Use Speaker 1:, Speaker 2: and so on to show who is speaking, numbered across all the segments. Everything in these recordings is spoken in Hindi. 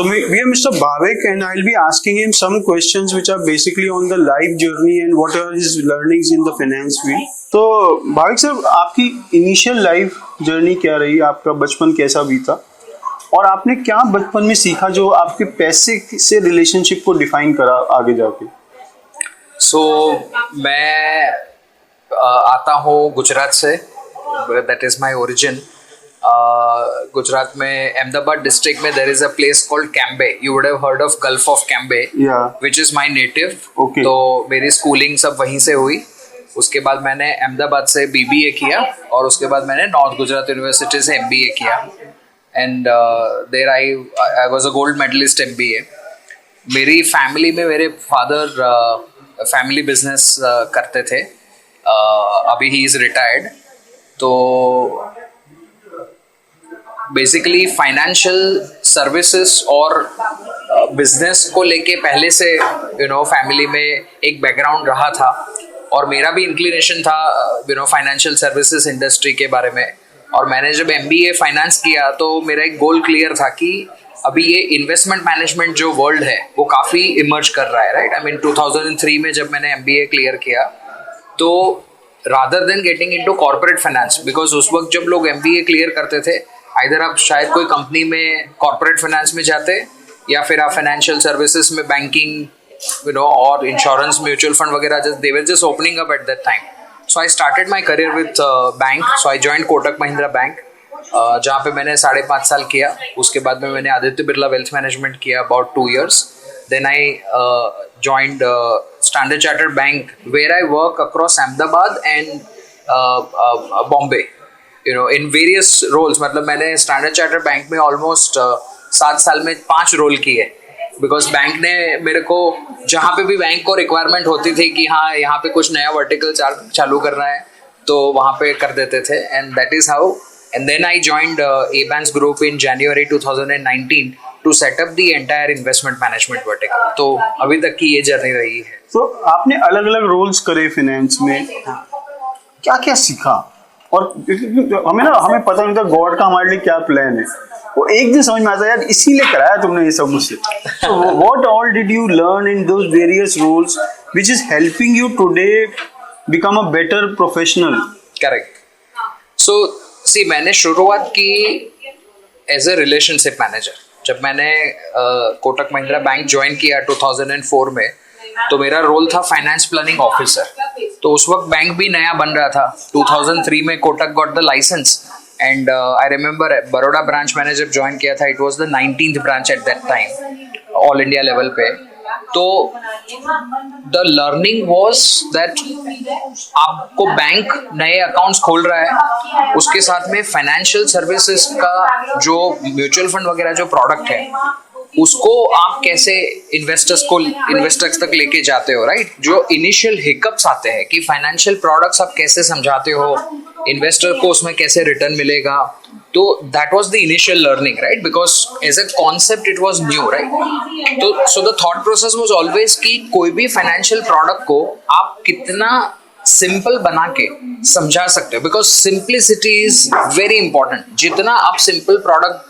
Speaker 1: We have Mr. Bhavik, and I'll be asking him some questions which are basically on the life journey and what are his learnings in the finance field. तो भाविक सर, आपकी इनिशियल लाइफ जर्नी क्या रही, आपका बचपन कैसा बीता और आपने क्या बचपन में सीखा जो आपके पैसे से रिलेशनशिप को डिफाइन करा आगे जाके?
Speaker 2: मैं आता हूँ गुजरात से, that is my origin. Gujarat में अहमदाबाद डिस्ट्रिक्ट में there is a place called Cambay. You would have heard of gulf of Cambay, which is my native. तो मेरी स्कूलिंग सब वहीं से हुई. उसके बाद मैंने अहमदाबाद से बीबीए किया और उसके बाद मैंने नॉर्थ गुजरात यूनिवर्सिटी से एमबीए किया. And there I was a gold medalist MBA. मेरी फैमिली में मेरे फादर फैमिली बिजनेस करते थे. अभी ही इज रिटायर्ड. तो बेसिकली फाइनेंशियल सर्विसेज और बिजनेस को लेके पहले से फैमिली में एक बैकग्राउंड रहा था और मेरा भी इंक्लिनेशन था फाइनेंशियल सर्विसेज इंडस्ट्री के बारे में. और मैंने जब एमबीए फाइनेंस किया तो मेरा एक गोल क्लियर था कि अभी ये इन्वेस्टमेंट मैनेजमेंट जो वर्ल्ड है वो काफ़ी इमर्ज कर रहा है, राइट. आई मीन 2003 में जब मैंने एमबीए क्लियर किया तो rather than getting into corporate finance, because उस वक्त जब लोग एमबीए क्लियर करते थे आइदर आप शायद कोई कंपनी में कॉर्पोरेट फाइनेंस में जाते या फिर आप फाइनेंशियल सर्विसेज में बैंकिंग और इंश्योरेंस म्यूचुअल फंड वगैरह they were just opening up at that time. So I started my career with bank. So I joined Kotak Mahindra bank, जहाँ पे मैंने 5.5 साल किया. उसके बाद में मैंने आदित्य बिरला वेल्थ मैनेजमेंट किया about 2 years. Then I joined standard chartered bank where I work across Ahmedabad and Bombay in various roles. मतलब मैंने स्टैंडर्ड चार्टर्ड बैंक में ऑलमोस्ट 7 साल में 5 रोल किए. बिकॉज बैंक ने मेरे को जहाँ पे भी बैंक को रिक्वायरमेंट होती थी कि हाँ यहाँ पे कुछ नया वर्टिकल चालू करना है तो वहाँ पे कर देते थे. And that is how. And then I joined Abans group in January 2019 to set up the entire investment management vertical. तो अभी तक की ये जर्नी रही है.
Speaker 1: तो आपने अलग अलग रोल्स करे फिनेंस में, क्या क्या सीखा? और हमें पता नहीं था गॉड का हमारे लिए क्या प्लान है. वो एक दिन समझ में आता है यार इसीलिए कराया तुमने ये सब मुझसे. So what all did you learn in those various roles which is helping you today become a better professional?
Speaker 2: Correct. So see, मैंने शुरुआत की एज ए रिलेशनशिप मैनेजर. जब मैंने कोटक महिंद्रा बैंक ज्वाइन किया 2004 में तो मेरा रोल था फाइनेंस प्लानिंग ऑफिसर. तो उस वक्त बैंक भी नया बन रहा था. 2003 में Kotak got the licence and I remember Baroda branch मैंने जब ज्वाइन किया था it was the 19th branch at that time all India level पे. तो द लर्निंग वाज दैट आपको बैंक नए अकाउंट्स खोल रहा है, उसके साथ में फाइनेंशियल सर्विसेज का जो म्यूचुअल फंड वगैरह जो प्रोडक्ट है उसको आप कैसे इन्वेस्टर्स तक लेके जाते हो, राइट. जो इनिशियल हिकअप्स आते हैं कि फाइनेंशियल प्रोडक्ट्स आप कैसे समझाते हो इन्वेस्टर को, उसमें कैसे रिटर्न मिलेगा. तो that was the initial learning, right, because as a concept it was new, right. तो so the thought process was always कि कोई भी फाइनेंशियल प्रोडक्ट को आप कितना सिंपल बना के समझा सकते हो, because simplicity is very important. जितना आप सिंपल प्रोडक्ट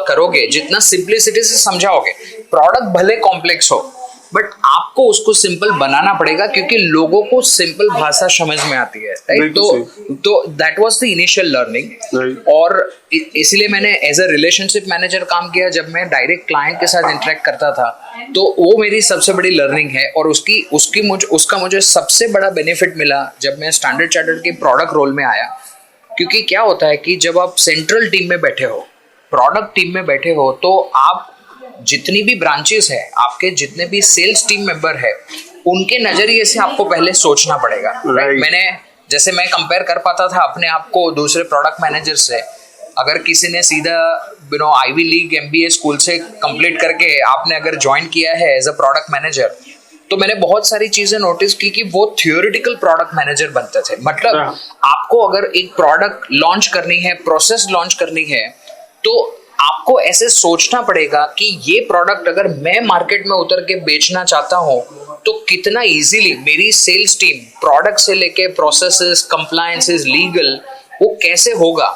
Speaker 2: करोगे, जितना सिंप्लिसिटी से समझाओगे, प्रोडक्ट भले कॉम्प्लेक्स हो बट आपको उसको सिंपल बनाना पड़ेगा क्योंकि लोगों को सिंपल भाषा समझ में आती है, राइट. तो that was the initial learning. और इसीलिए मैंने एज अ रिलेशनशिप मैनेजर काम किया. जब मैं डायरेक्ट क्लाइंट के साथ इंटरेक्ट करता था तो वो मेरी सबसे बड़ी लर्निंग है. और उसका मुझे सबसे बड़ा बेनिफिट मिला जब मैं स्टैंडर्ड चार्टर्ड के प्रोडक्ट रोल में आया. क्योंकि क्या होता है कि जब आप सेंट्रल टीम में बैठे हो, प्रोडक्ट टीम में बैठे हो, तो आप जितनी भी ब्रांचेस है, आपके जितने भी सेल्स टीम मेंबर है, उनके नजरिए से आपको पहले सोचना पड़ेगा, right. मैं कंपेयर कर पाता था अपने आप को दूसरे प्रोडक्ट मैनेजर से. अगर किसी ने सीधा आईवी लीग एमबीए स्कूल से कंप्लीट करके आपने अगर ज्वाइन किया है एज अ प्रोडक्ट मैनेजर, तो मैंने बहुत सारी चीजें नोटिस की कि वो थियोरिटिकल प्रोडक्ट मैनेजर बनते थे. मतलब आपको अगर एक प्रोडक्ट लॉन्च करनी है, प्रोसेस लॉन्च करनी है, तो आपको ऐसे सोचना पड़ेगा कि ये प्रोडक्ट अगर मैं मार्केट में उतर के बेचना चाहता हूँ तो कितना इजीली मेरी सेल्स टीम प्रोडक्ट से लेके प्रोसेसेस, कंप्लायंसेस, लीगल, वो कैसे होगा.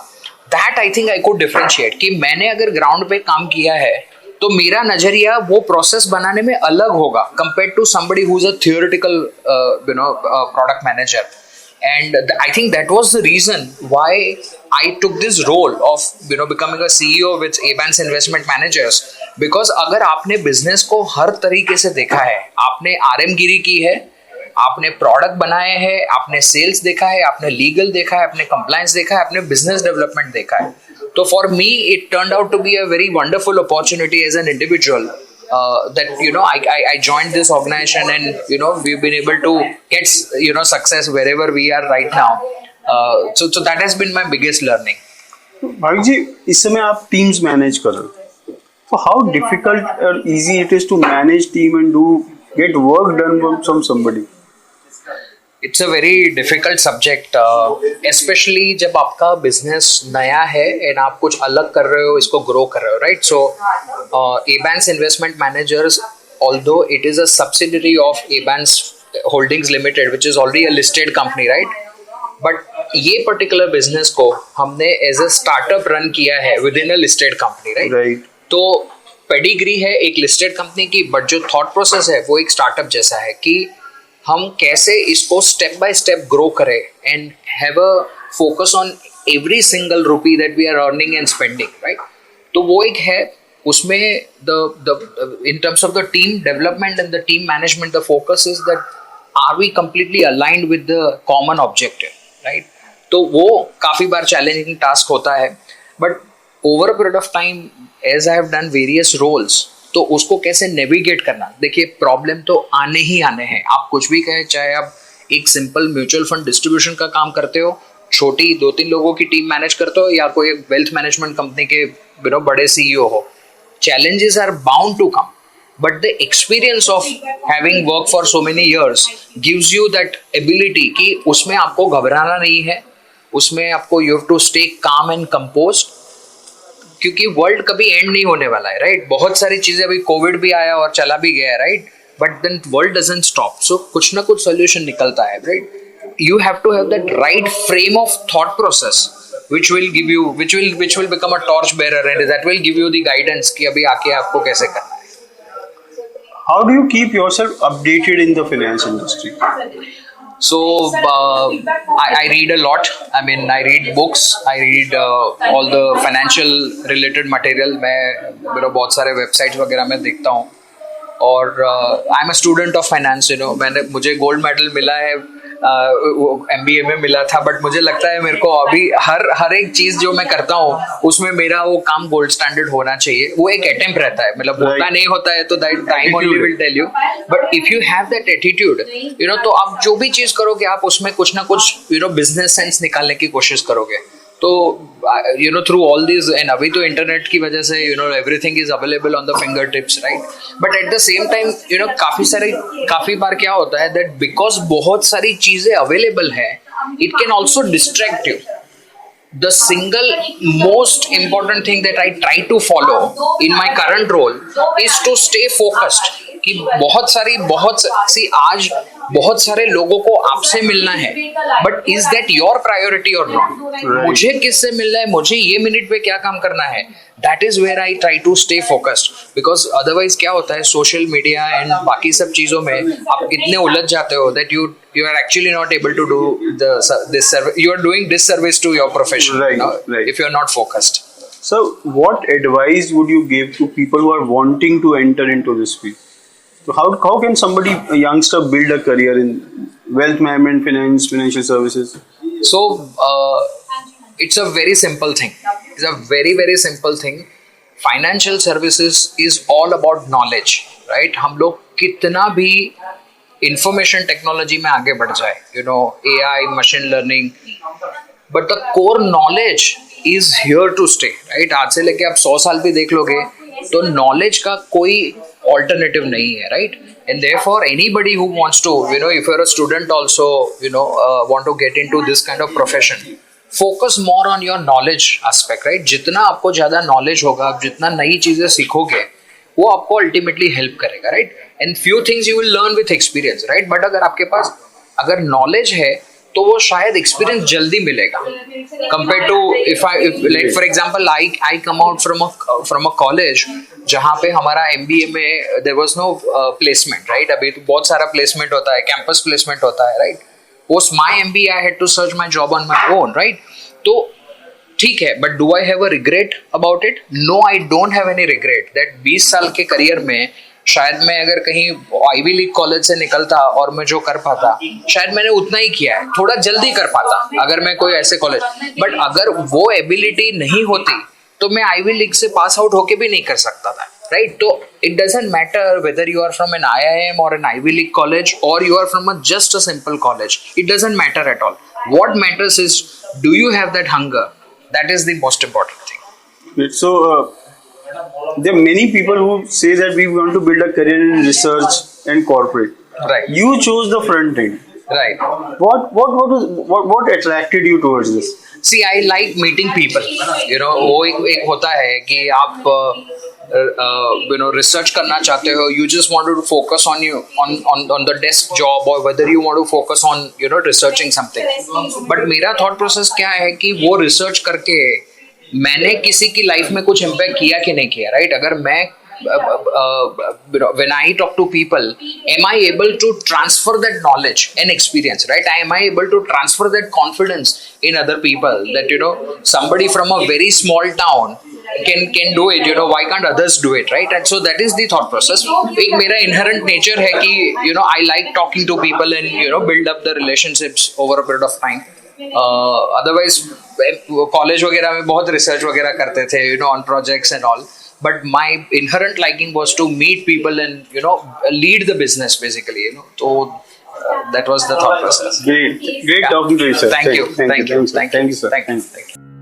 Speaker 2: That I think I could differentiate कि मैंने अगर ग्राउंड पे काम किया है तो मेरा नजरिया वो प्रोसेस बनाने में अलग होगा compare to somebody who is a theoretical product manager. And I think that was the reason why I took this role of becoming a CEO with ABANS Investment Managers. Because अगर आपने बिजनेस को हर तरीके से देखा है, आपने RM गिरी की है, आपने प्रोडक्ट बनाए हैं, आपने सेल्स देखा है, आपने लीगल देखा है, आपने कंप्लायंस देखा है, आपने बिजनेस डेवलपमेंट देखा है, तो for me it turned out to be a very wonderful opportunity as an individual. That I joined this organization and we've been able to get success wherever we are right now. So that has been my biggest learning.
Speaker 1: भाई जी, इस समय आप टीम्स मैनेज कर रहे हो, तो हाउ डिफिकल्ट और easy it is to manage team and do get work done from somebody?
Speaker 2: It's a very difficult subject, especially जब आपका बिजनेस नया है एंड आप कुछ अलग कर रहे हो, इसको ग्रो कर रहे हो, right? So ABANS Investment Managers, although it is a subsidiary of ABANS Holdings Limited, which is already a listed company, right? But ये particular business को हमने as a startup run किया है within a listed company, right?
Speaker 1: Right.
Speaker 2: तो पेडिग्री है एक लिस्टेड कंपनी की, बट जो थॉट प्रोसेस है वो एक स्टार्टअप जैसा है कि हम कैसे इसको स्टेप बाय स्टेप ग्रो करें and have a focus on every single rupee that we are earning and spending, right? तो वो एक है. उसमें the in terms of the team development and the team management, the focus is that are we completely aligned with the common objective, right? तो वो काफ़ी बार चैलेंजिंग टास्क होता है, but over a period of time as I have done various roles, तो उसको कैसे नेविगेट करना. देखिए, प्रॉब्लम तो आने ही आने हैं. आप कुछ भी कहें, चाहे आप एक सिंपल म्यूचुअल फंड डिस्ट्रीब्यूशन का काम करते हो, छोटी 2-3 लोगों की टीम मैनेज करते हो, या कोई एक वेल्थ मैनेजमेंट कंपनी के बड़े CEO हो, challenges are bound to come. But the experience of having worked for so many years gives you that ability कि उसमें आपको घबराना नहीं है, उसमें आपको you have to stay calm and composed, क्योंकि वर्ल्ड कभी एंड नहीं होने वाला है, राइट? बहुत सारी चीजें, अभी कोविड भी आया और चला भी गया, right? But then world doesn't stop. So कुछ ना कुछ सोल्यूशन निकलता है, right? You have to have that right frame of thought process which will give you which will become a torch bearer, and that will give you the guidance कि अभी आके आपको कैसे करना है.
Speaker 1: How do you keep yourself updated in the finance industry?
Speaker 2: So I read a lot. I mean, I read books. I read all the financial related material. मैं बहुत सारे websites वगैरह में देखता हूँ. और I'm a student of finance. मुझे गोल्ड मेडल मिला है, MBA में मिला था, बट मुझे लगता है मेरे को अभी हर एक चीज जो मैं करता हूँ उसमें मेरा वो काम गोल्ड स्टैंडर्ड होना चाहिए. वो एक अटेम्प्ट रहता है, मतलब होता नहीं होता है तो time only will tell you. But if you have that attitude, तो आप जो भी चीज करोगे आप उसमें कुछ ना कुछ बिजनेस सेंस निकालने की कोशिश करोगे. तो थ्रू ऑल दिस, एंड अभी तो इंटरनेट की वजह से everything is available on the finger tips, right? But at the same time काफी बार क्या होता है दैट बिकॉज बहुत सारी चीजें अवेलेबल है, it can also distract you. The single most important thing that I try to follow in my current role is to stay focused. कि आज बहुत सारे लोगों को आपसे मिलना है, but is that your priority और नॉट? मुझे किससे मिलना है, मुझे ये मिनट पे क्या काम करना है, that is where I try to stay focused. Because otherwise क्या होता है, सोशल मीडिया एंड बाकी सब चीजों में आप इतने उलझ जाते हो that you are actually not able to do this service. You are doing disservice to your profession,
Speaker 1: right.
Speaker 2: if you are not focused.
Speaker 1: So what advice would you give to people who are wanting to enter into this field? So how can a youngster build a career in wealth management, finance, financial services?
Speaker 2: So it's a very simple thing. It's a very, very simple thing. Financial services is all about knowledge, right? हम लोग कितना भी इंफॉर्मेशन टेक्नोलॉजी में आगे बढ़ जाए, AI, machine learning, but the core knowledge is here to stay, right? आज से लेके आप 100 साल भी देख लोगे तो नॉलेज का कोई ऑल्टरनेटिव नहीं है, right? And therefore anybody who wants to, if you are a student also, want to get into this kind of profession, focus more on your knowledge aspect, right? जितना आपको ज्यादा नॉलेज होगा, आप जितना नई चीजें सीखोगे, वो आपको अल्टीमेटली हेल्प करेगा, right? And few things you will learn with experience, right? But अगर आपके पास अगर नॉलेज है तो वो शायद एक्सपीरियंस जल्दी मिलेगा compare to if like for example I come out from a college जहाँ पे हमारा MBA में there was no placement, right? अभी तो बहुत सारा प्लेसमेंट होता है, कैंपस प्लेसमेंट होता है, right? Post my MBA I had to search my job on my own, right? तो ठीक है, but do I have a regret about it? No, I don't have any regret that 20 साल के करियर में शायद मैं अगर कहीं आईवी लीग कॉलेज से निकलता और मैं जो कर पाता शायद मैंने उतना ही किया है, थोड़ा जल्दी कर पाता अगर मैं कोई ऐसे कॉलेज, बट अगर वो एबिलिटी नहीं होती तो मैं आईवी लीग से पास आउट होके भी नहीं कर सकता था, राइट? तो it doesn't matter whether you are from an IIM और एन आईवी लीग कॉलेज और you are from just a simple college, it doesn't matter at all. What matters is, do you have that hunger? That is the most important thing.
Speaker 1: So, there are many people who say that we want to build a career in research and corporate.
Speaker 2: Right.
Speaker 1: You chose the front end.
Speaker 2: Right.
Speaker 1: What attracted you towards this?
Speaker 2: See, I like meeting people. You know, वो एक होता है कि आप रिसर्च करना चाहते हो, you just want to focus on the desk job or whether you want to focus on researching something. But मेरा thought process क्या है कि वो रिसर्च करके मैंने किसी की लाइफ में कुछ इम्पैक्ट किया कि नहीं किया, राइट? अगर मैं when I talk to people, am I able to transfer that knowledge and experience, right? Am I able to transfer that confidence in other people that somebody from a very small town can do it, why can't others do it, right? And so that is the thought process. एक मेरा inherent nature है कि I like talking to people and build up the relationships over a period of time. Otherwise college वगैरह में बहुत रिसर्च वगैरह करते थे on projects and all. But my inherent liking was to meet people and lead the business basically. So that was the thought process.
Speaker 1: Great talking to you, sir.
Speaker 2: Thank you,
Speaker 1: sir.
Speaker 2: sir.
Speaker 1: Thank you, sir.
Speaker 2: Thank you.